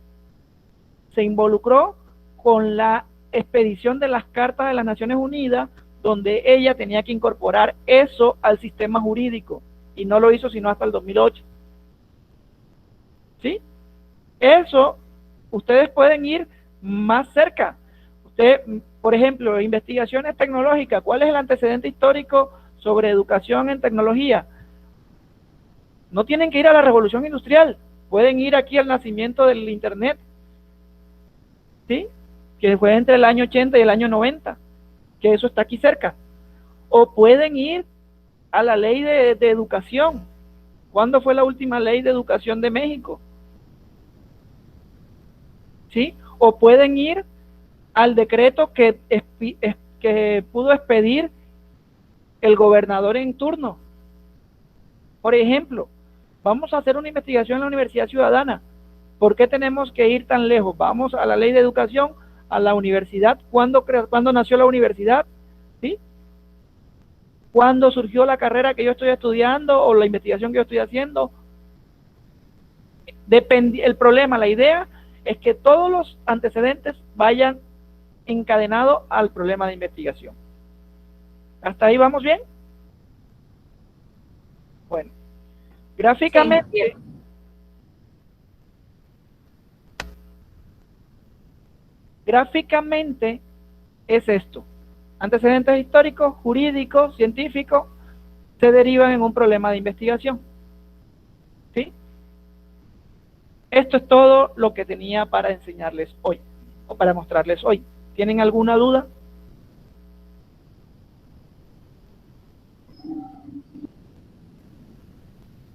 [SPEAKER 2] se involucró con la expedición de las cartas de las Naciones Unidas, donde ella tenía que incorporar eso al sistema jurídico, y no lo hizo sino hasta el 2008. ¿Sí? Eso, ustedes pueden ir más cerca. Usted, por ejemplo, investigaciones tecnológicas, ¿cuál es el antecedente histórico sobre educación en tecnología? No tienen que ir a la revolución industrial, pueden ir aquí al nacimiento del Internet, ¿sí? Que fue entre el año 80 y el año 90, que eso está aquí cerca. O pueden ir a la ley de educación. ¿Cuándo fue la última ley de educación de México? ¿Sí? O pueden ir al decreto que pudo expedir el gobernador en turno. Por ejemplo, vamos a hacer una investigación en la Universidad Ciudadana. ¿Por qué tenemos que ir tan lejos? Vamos a la ley de educación, a la universidad. ¿Cuándo nació la universidad? ¿Sí? ¿Cuándo surgió la carrera que yo estoy estudiando o la investigación que yo estoy haciendo? El problema, la idea es que todos los antecedentes vayan encadenados al problema de investigación. ¿Hasta ahí vamos bien? Bueno, gráficamente, Gráficamente es esto. Antecedentes históricos, jurídicos, científicos, se derivan en un problema de investigación. ¿Sí? Esto es todo lo que tenía para enseñarles hoy, o para mostrarles hoy. ¿Tienen alguna duda?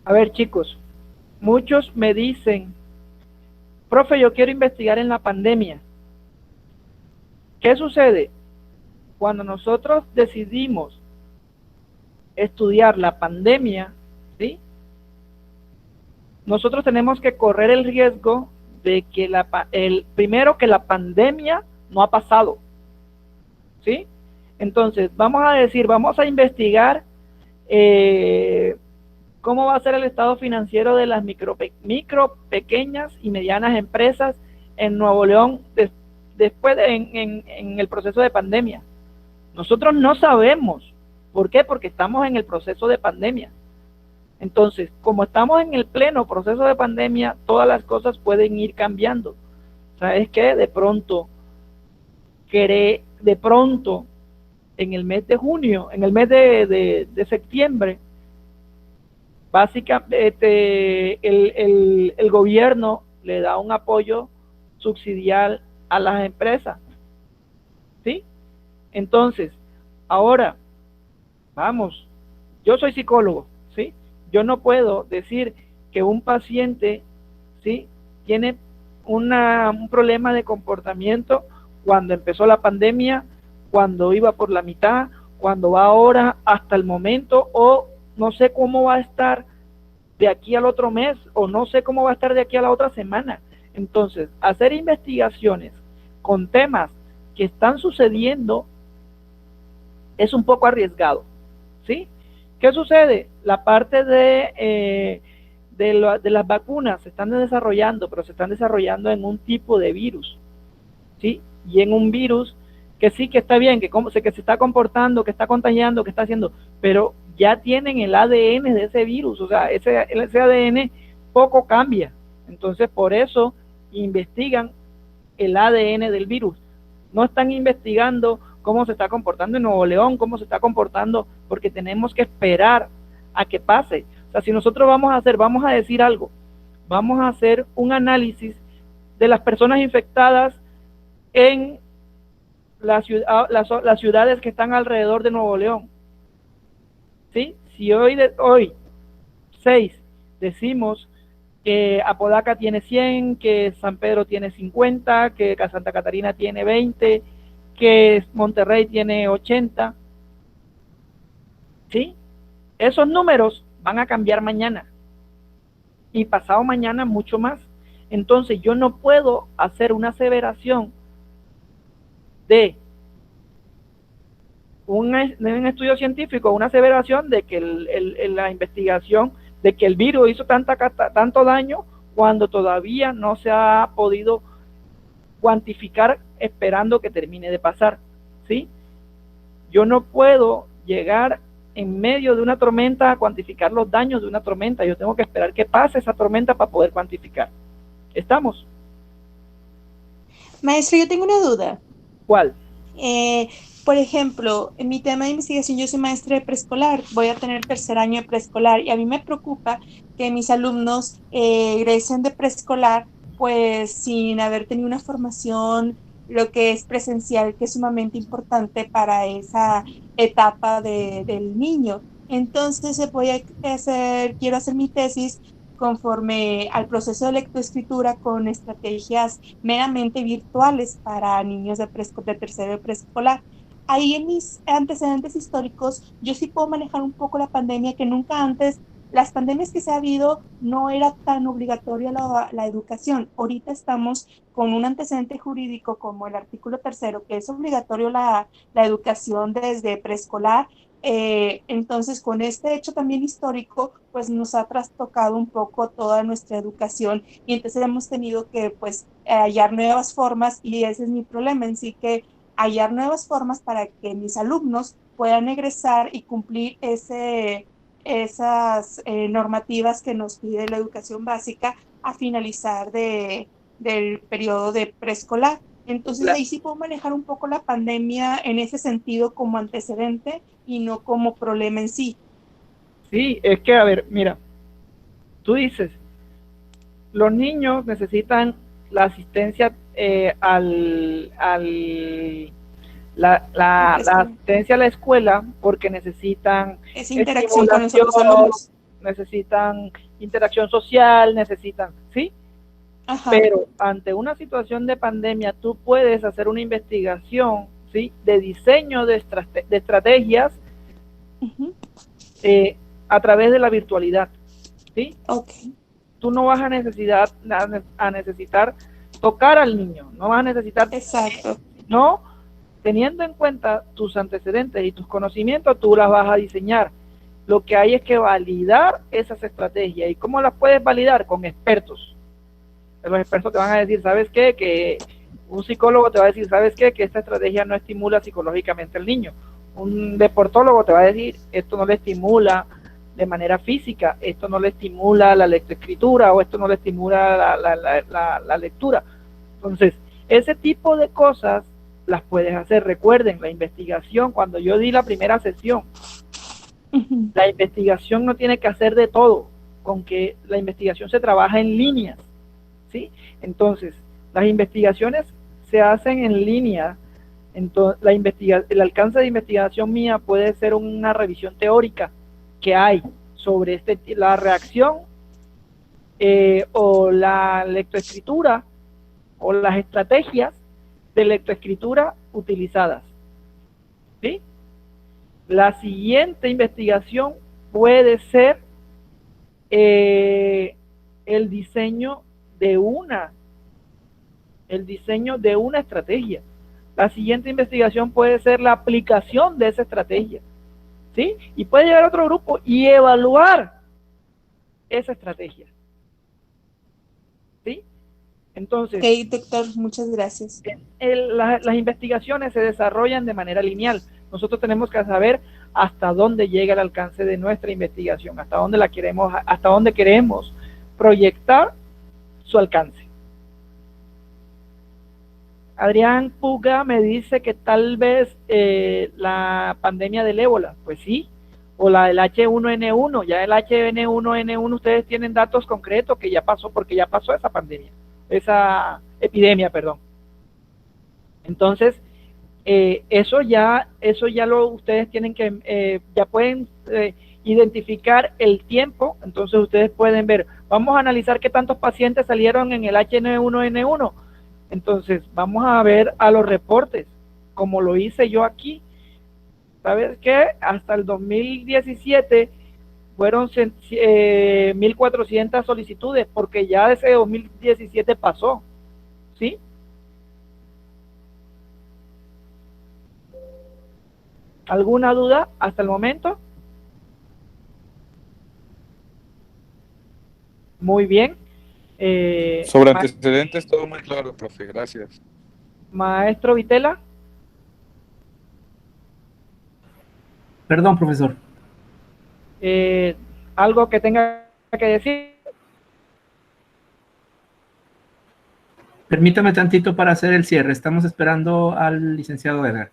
[SPEAKER 2] A ver, chicos, muchos me dicen, profe, yo quiero investigar en la pandemia. ¿Qué sucede? Cuando nosotros decidimos estudiar la pandemia, ¿sí? Nosotros tenemos que correr el riesgo de que primero que la pandemia no ha pasado, ¿sí? Entonces, vamos a investigar cómo va a ser el estado financiero de las micro, pequeñas y medianas empresas en Nuevo León después en el proceso de pandemia. Nosotros no sabemos. ¿Por qué? Porque estamos en el proceso de pandemia. Entonces, como estamos en el pleno proceso de pandemia, todas las cosas pueden ir cambiando. ¿Sabes qué? De pronto, en el mes de junio, en el mes de septiembre, básicamente el gobierno le da un apoyo subsidial a las empresas. ¿Sí? Entonces, ahora, vamos, yo soy psicólogo, ¿sí? Yo no puedo decir que un paciente, ¿sí?, tiene un problema de comportamiento cuando empezó la pandemia, cuando iba por la mitad, cuando va ahora hasta el momento, o no sé cómo va a estar de aquí al otro mes, o no sé cómo va a estar de aquí a la otra semana. Entonces, hacer investigaciones con temas que están sucediendo es un poco arriesgado, ¿sí? ¿Qué sucede? La parte de las vacunas se están desarrollando, pero se están desarrollando en un tipo de virus, ¿sí? Y en un virus que sí que está bien, que se está comportando, que está contagiando, que está haciendo, pero ya tienen el ADN de ese virus, o sea, ese ADN poco cambia. Entonces, por eso investigan el ADN del virus. No están investigando cómo se está comportando en Nuevo León, cómo se está comportando, porque tenemos que esperar a que pase. O sea, si nosotros vamos a decir algo, vamos a hacer un análisis de las personas infectadas en las ciudades que están alrededor de Nuevo León. ¿Sí? Si hoy 6 decimos que Apodaca tiene 100, que San Pedro tiene 50, que Santa Catarina tiene 20, que Monterrey tiene 80, ¿sí? Esos números van a cambiar mañana y pasado mañana mucho más. Entonces yo no puedo hacer una aseveración de un estudio científico, una aseveración de que la investigación de que el virus hizo tanto daño cuando todavía no se ha podido cuantificar esperando que termine de pasar, ¿sí? Yo no puedo llegar en medio de una tormenta a cuantificar los daños de una tormenta. Yo tengo que esperar que pase esa tormenta para poder cuantificar. ¿Estamos?
[SPEAKER 8] Maestro, yo tengo una duda.
[SPEAKER 2] ¿Cuál?
[SPEAKER 8] Por ejemplo, en mi tema de investigación, yo soy maestra de preescolar, voy a tener tercer año de preescolar y a mí me preocupa que mis alumnos egresen de preescolar pues sin haber tenido una formación, lo que es presencial, que es sumamente importante para esa etapa del niño. Entonces quiero hacer mi tesis conforme al proceso de lectoescritura con estrategias meramente virtuales para niños de tercero de preescolar. Ahí en mis antecedentes históricos yo sí puedo manejar un poco la pandemia, que nunca antes, las pandemias que se ha habido no era tan obligatoria la educación. Ahorita estamos con un antecedente jurídico como el artículo 3, que es obligatorio la educación desde preescolar. Entonces con este hecho también histórico pues nos ha trastocado un poco toda nuestra educación y entonces hemos tenido que pues hallar nuevas formas y ese es mi problema en sí, que hallar nuevas formas para que mis alumnos puedan egresar y cumplir esas normativas que nos pide la educación básica a finalizar del periodo de preescolar. Entonces ahí sí puedo manejar un poco la pandemia en ese sentido como antecedente y no como problema en sí.
[SPEAKER 2] Sí, es que, a ver, mira, tú dices, los niños necesitan la asistencia la asistencia a la escuela porque necesitan
[SPEAKER 8] esa interacción con los otros alumnos,
[SPEAKER 2] necesitan interacción social, necesitan, ¿sí?
[SPEAKER 8] Ajá.
[SPEAKER 2] Pero ante una situación de pandemia, tú puedes hacer una investigación, ¿sí? De diseño de estrategias a través de la virtualidad, ¿sí?
[SPEAKER 8] Okay.
[SPEAKER 2] Tú no vas a necesitar tocar al niño, no vas a necesitar,
[SPEAKER 8] exacto,
[SPEAKER 2] no, teniendo en cuenta tus antecedentes y tus conocimientos, tú las vas a diseñar. Lo que hay es que validar esas estrategias. ¿Y cómo las puedes validar? Con expertos. Los expertos te van a decir, ¿sabes qué? Que un psicólogo te va a decir, ¿sabes qué? Que esta estrategia no estimula psicológicamente al niño. Un deportólogo te va a decir, esto no le estimula de manera física, esto no le estimula la lectoescritura o esto no le estimula la lectura. Entonces, ese tipo de cosas las puedes hacer. Recuerden, la investigación, cuando yo di la primera sesión, la investigación no tiene que hacer de todo, con que la investigación se trabaja en líneas, ¿sí? Entonces, las investigaciones se hacen en línea. Entonces, el alcance de investigación mía puede ser una revisión teórica que hay sobre la reacción o la lectoescritura o las estrategias de lectoescritura utilizadas, ¿sí? La siguiente investigación puede ser el diseño de una estrategia. La siguiente investigación puede ser la aplicación de esa estrategia, ¿sí? Y puede llegar a otro grupo y evaluar esa estrategia, ¿sí? Entonces,
[SPEAKER 8] ok, doctor, muchas gracias.
[SPEAKER 2] Las investigaciones se desarrollan de manera lineal. Nosotros tenemos que saber hasta dónde llega el alcance de nuestra investigación, hasta dónde queremos proyectar su alcance. Adrián Puga me dice que tal vez la pandemia del ébola, pues sí, o la del H1N1, ya el H1N1 ustedes tienen datos concretos que ya pasó, porque ya pasó esa epidemia, perdón. Entonces, eso ya ustedes tienen que, ya pueden identificar el tiempo. Entonces ustedes pueden ver, vamos a analizar qué tantos pacientes salieron en el H1N1. Entonces, vamos a ver a los reportes, como lo hice yo aquí. ¿Sabes qué? Hasta el 2017 fueron 1.400 solicitudes, porque ya ese 2017 pasó, ¿sí? ¿Alguna duda hasta el momento? Muy bien.
[SPEAKER 7] Sobre antecedentes, todo muy claro, profe, gracias.
[SPEAKER 2] Maestro Vitela.
[SPEAKER 1] Perdón, profesor.
[SPEAKER 2] ¿Algo que tenga que decir?
[SPEAKER 1] Permítame tantito para hacer el cierre. Estamos esperando al licenciado Edgar.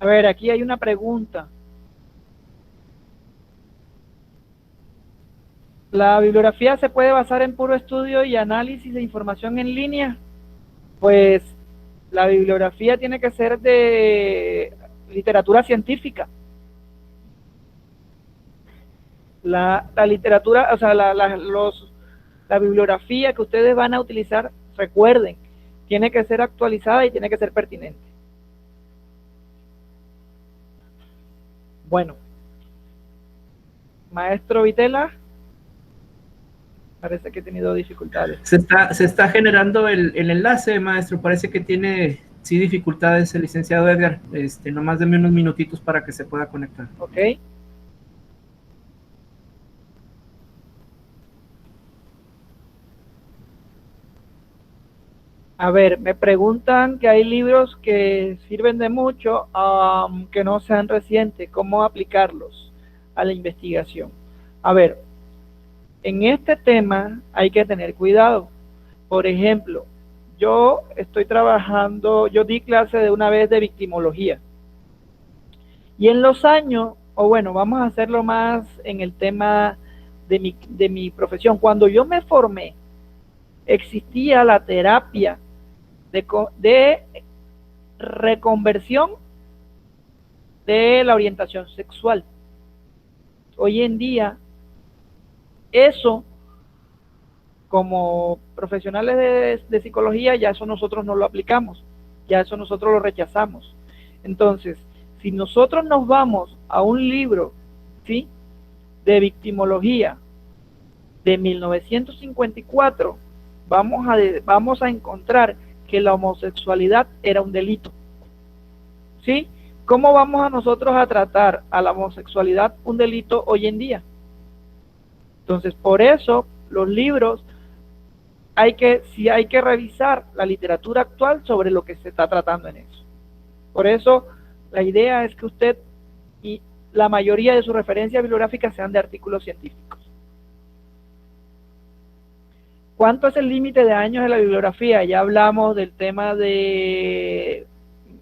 [SPEAKER 2] A ver, aquí hay una pregunta. ¿La bibliografía se puede basar en puro estudio y análisis de información en línea? Pues la bibliografía tiene que ser de literatura científica. La literatura, o sea, la bibliografía que ustedes van a utilizar, recuerden, tiene que ser actualizada y tiene que ser pertinente. Bueno, maestro Vitela, parece que he tenido dificultades.
[SPEAKER 1] Se está generando el enlace, maestro. Parece que tiene sí dificultades el licenciado Edgar. Nomás denme unos minutitos para que se pueda conectar.
[SPEAKER 2] Ok. A ver, me preguntan que hay libros que sirven de mucho, que no sean recientes. ¿Cómo aplicarlos a la investigación? A ver, en este tema hay que tener cuidado. Por ejemplo, yo estoy trabajando, yo di clase de una vez de victimología. Y en los años, o bueno, vamos a hacerlo más en el tema de mi profesión. Cuando yo me formé, existía la terapia de reconversión de la orientación sexual. Hoy en día, eso, como profesionales de psicología, ya eso nosotros no lo aplicamos, ya eso nosotros lo rechazamos. Entonces, si nosotros nos vamos a un libro, ¿sí?, de victimología de 1954, vamos a encontrar que la homosexualidad era un delito. ¿Sí? ¿Cómo vamos a nosotros a tratar a la homosexualidad un delito hoy en día? Entonces, por eso los libros hay que revisar la literatura actual sobre lo que se está tratando en eso. Por eso la idea es que usted y la mayoría de sus referencias bibliográficas sean de artículos científicos. ¿Cuánto es el límite de años de la bibliografía? Ya hablamos del tema de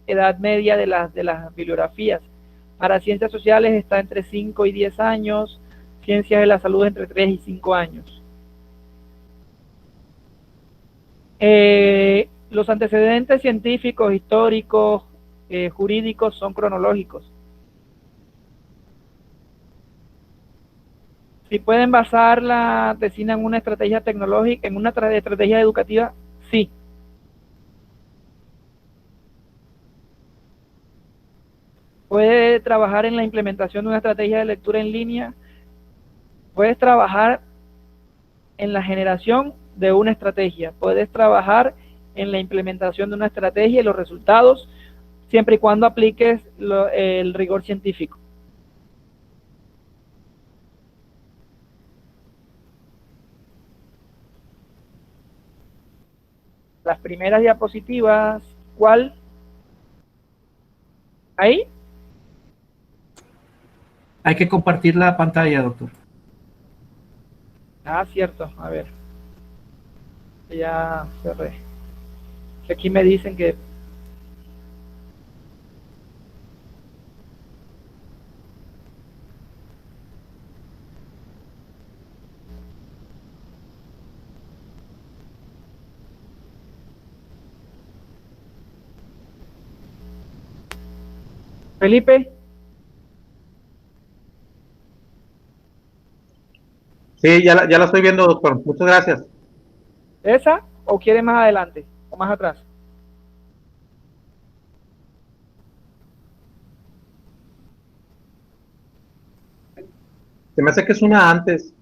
[SPEAKER 2] edad media de las bibliografías. Para ciencias sociales está entre 5 y 10 años, ciencias de la salud entre 3 y 5 años. Los antecedentes científicos, históricos, jurídicos son cronológicos. Si pueden basar la tesina en una estrategia tecnológica, en una estrategia educativa, sí. Puede trabajar en la implementación de una estrategia de lectura en línea. Puedes trabajar en la generación de una estrategia. Puedes trabajar en la implementación de una estrategia y los resultados, siempre y cuando apliques el rigor científico. Las primeras diapositivas, ¿cuál? ¿Ahí?
[SPEAKER 1] Hay que compartir la pantalla, doctor.
[SPEAKER 2] Ah, cierto, a ver. Ya cerré. Aquí me dicen que... Felipe.
[SPEAKER 9] Sí, ya la estoy viendo, doctor. Muchas gracias.
[SPEAKER 2] ¿Esa o quiere más adelante o más atrás?
[SPEAKER 9] Se me hace que es una antes.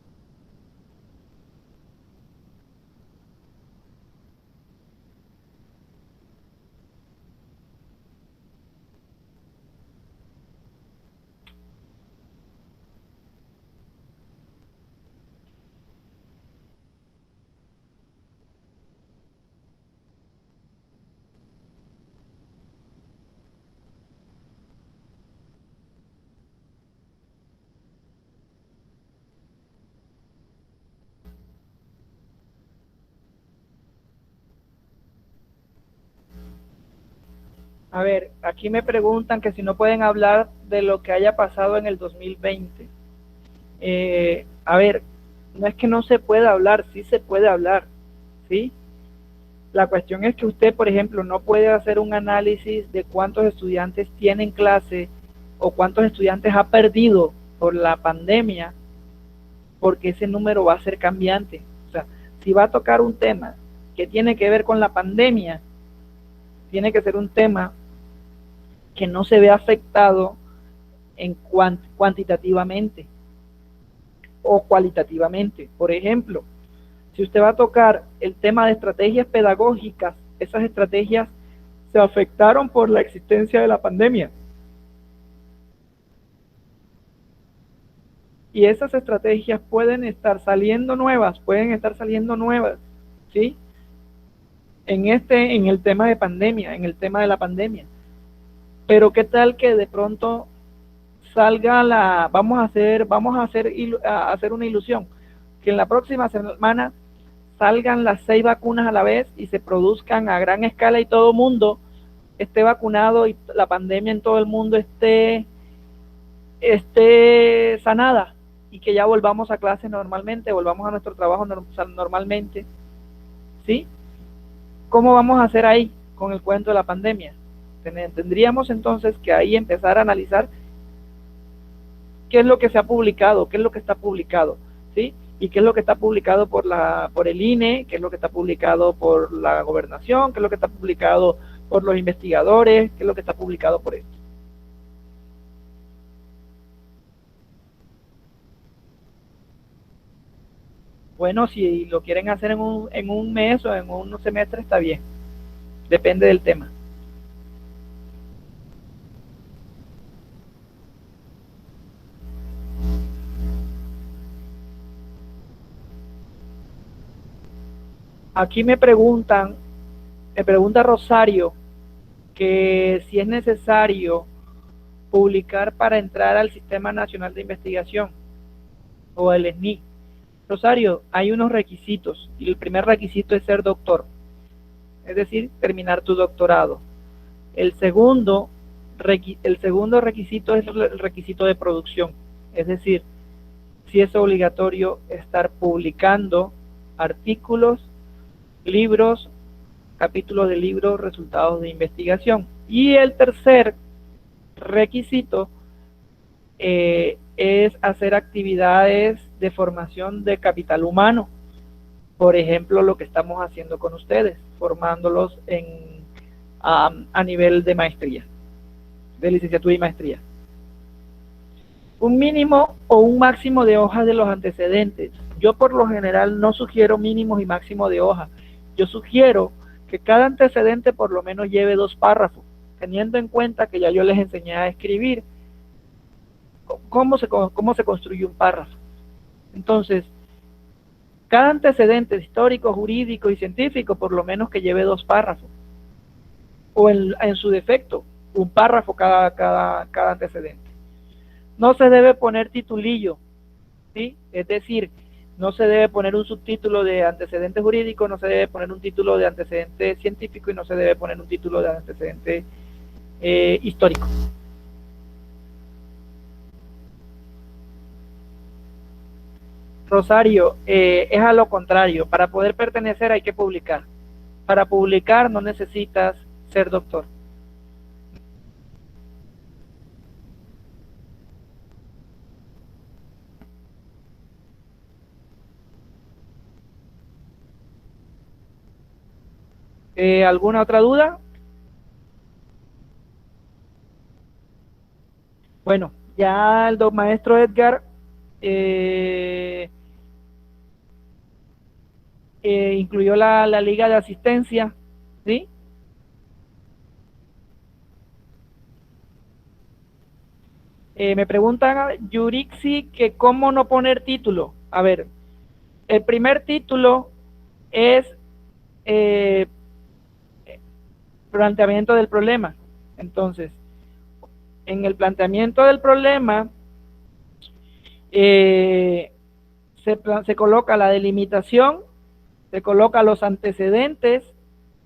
[SPEAKER 2] A ver, aquí me preguntan que si no pueden hablar de lo que haya pasado en el 2020. A ver, no es que no se pueda hablar, sí se puede hablar, ¿sí? La cuestión es que usted, por ejemplo, no puede hacer un análisis de cuántos estudiantes tienen clase o cuántos estudiantes ha perdido por la pandemia, porque ese número va a ser cambiante. O sea, si va a tocar un tema que tiene que ver con la pandemia, tiene que ser un tema que no se ve afectado en cuantitativamente o cualitativamente. Por ejemplo, si usted va a tocar el tema de estrategias pedagógicas, esas estrategias se afectaron por la existencia de la pandemia. Y esas estrategias pueden estar saliendo nuevas, ¿sí? en el tema de pandemia, en el tema de la pandemia. Pero qué tal que de pronto salga vamos a hacer una ilusión, que en la próxima semana salgan las 6 vacunas a la vez y se produzcan a gran escala y todo el mundo esté vacunado y la pandemia en todo el mundo esté sanada y que ya volvamos a clase normalmente, volvamos a nuestro trabajo normalmente, ¿sí? ¿Cómo vamos a hacer ahí con el cuento de la pandemia? Tendríamos entonces que ahí empezar a analizar qué es lo que se ha publicado, qué es lo que está publicado, ¿sí? Y qué es lo que está publicado por el INE, qué es lo que está publicado por la gobernación, qué es lo que está publicado por los investigadores, qué es lo que está publicado por esto. Bueno, si lo quieren hacer en un mes o en un semestre está bien, depende del tema. Aquí me pregunta Rosario que si es necesario publicar para entrar al Sistema Nacional de Investigación o el SNI. Rosario, hay unos requisitos y el primer requisito es ser doctor, es decir, terminar tu doctorado. El segundo requisito es el requisito de producción, es decir, si es obligatorio estar publicando artículos, libros, capítulos de libros, resultados de investigación. Y el tercer requisito es hacer actividades de formación de capital humano. Por ejemplo, lo que estamos haciendo con ustedes, formándolos a nivel de maestría, de licenciatura y maestría. Un mínimo o un máximo de hojas de los antecedentes. Yo por lo general no sugiero mínimos y máximos de hojas. Yo sugiero que cada antecedente por lo menos lleve 2 párrafos, teniendo en cuenta que ya yo les enseñé a escribir cómo se construye un párrafo. Entonces, cada antecedente histórico, jurídico y científico por lo menos que lleve 2 párrafos, o en su defecto, un párrafo cada antecedente. No se debe poner titulillo, ¿sí? Es decir, no se debe poner un subtítulo de antecedente jurídico, no se debe poner un título de antecedente científico y no se debe poner un título de antecedente histórico. Rosario, es a lo contrario. Para poder pertenecer hay que publicar. Para publicar no necesitas ser doctor. ¿Alguna otra duda? Bueno, ya el maestro Edgar incluyó la liga de asistencia, ¿sí? Me preguntan, Yurixi, que cómo no poner título. A ver, el primer título es planteamiento del problema. Entonces, en el planteamiento del problema se coloca la delimitación, se coloca los antecedentes,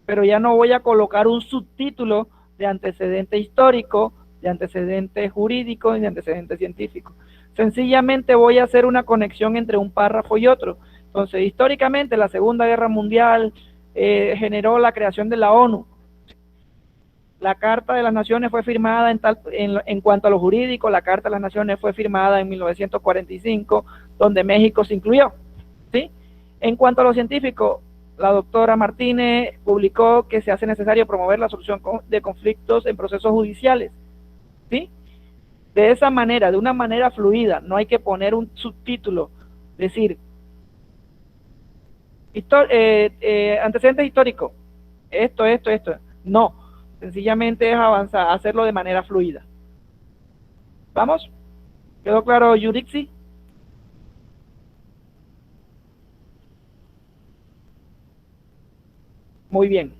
[SPEAKER 2] pero ya no voy a colocar un subtítulo de antecedente histórico, de antecedente jurídico y de antecedente científico. Sencillamente voy a hacer una conexión entre un párrafo y otro. Entonces, históricamente la Segunda Guerra Mundial generó la creación de la ONU. La Carta de las Naciones fue firmada en cuanto a lo jurídico, la Carta de las Naciones fue firmada en 1945, donde México se incluyó, ¿sí? En cuanto a lo científico, la doctora Martínez publicó que se hace necesario promover la solución de conflictos en procesos judiciales, ¿sí? De esa manera, de una manera fluida, no hay que poner un subtítulo, decir, antecedentes históricos, esto, no, sencillamente es avanzar, hacerlo de manera fluida. ¿Vamos? ¿Quedó claro, Yurixi? Muy bien.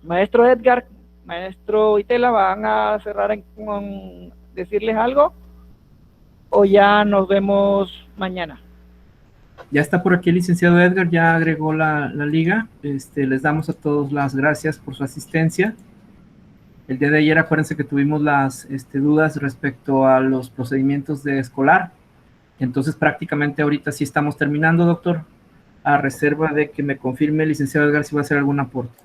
[SPEAKER 2] Maestro Edgar, maestro Itela, ¿van a cerrar con decirles algo? ¿O ya nos vemos mañana?
[SPEAKER 1] Ya está por aquí el licenciado Edgar, ya agregó la liga. Les damos a todos las gracias por su asistencia. El día de ayer, acuérdense que tuvimos las dudas respecto a los procedimientos de escolar. Entonces, prácticamente ahorita sí estamos terminando, doctor, a reserva de que me confirme el licenciado Edgar si va a hacer algún aporte.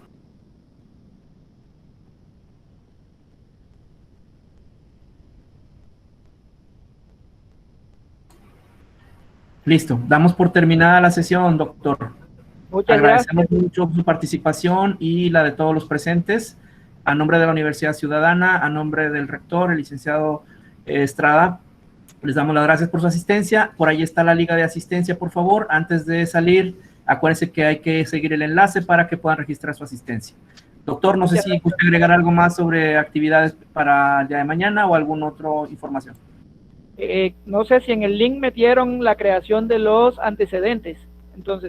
[SPEAKER 1] Listo, damos por terminada la sesión, doctor.
[SPEAKER 2] Muchas
[SPEAKER 1] Agradecemos
[SPEAKER 2] gracias.
[SPEAKER 1] mucho su participación y la de todos los presentes. A nombre de la Universidad Ciudadana, a nombre del rector, el licenciado Estrada, les damos las gracias por su asistencia. Por ahí está la liga de asistencia, por favor. Antes de salir, acuérdense que hay que seguir el enlace para que puedan registrar su asistencia. Doctor, no sé si gusta agregar algo más sobre actividades para el día de mañana o alguna otra información.
[SPEAKER 2] No sé si en el link metieron la creación de los antecedentes. Entonces,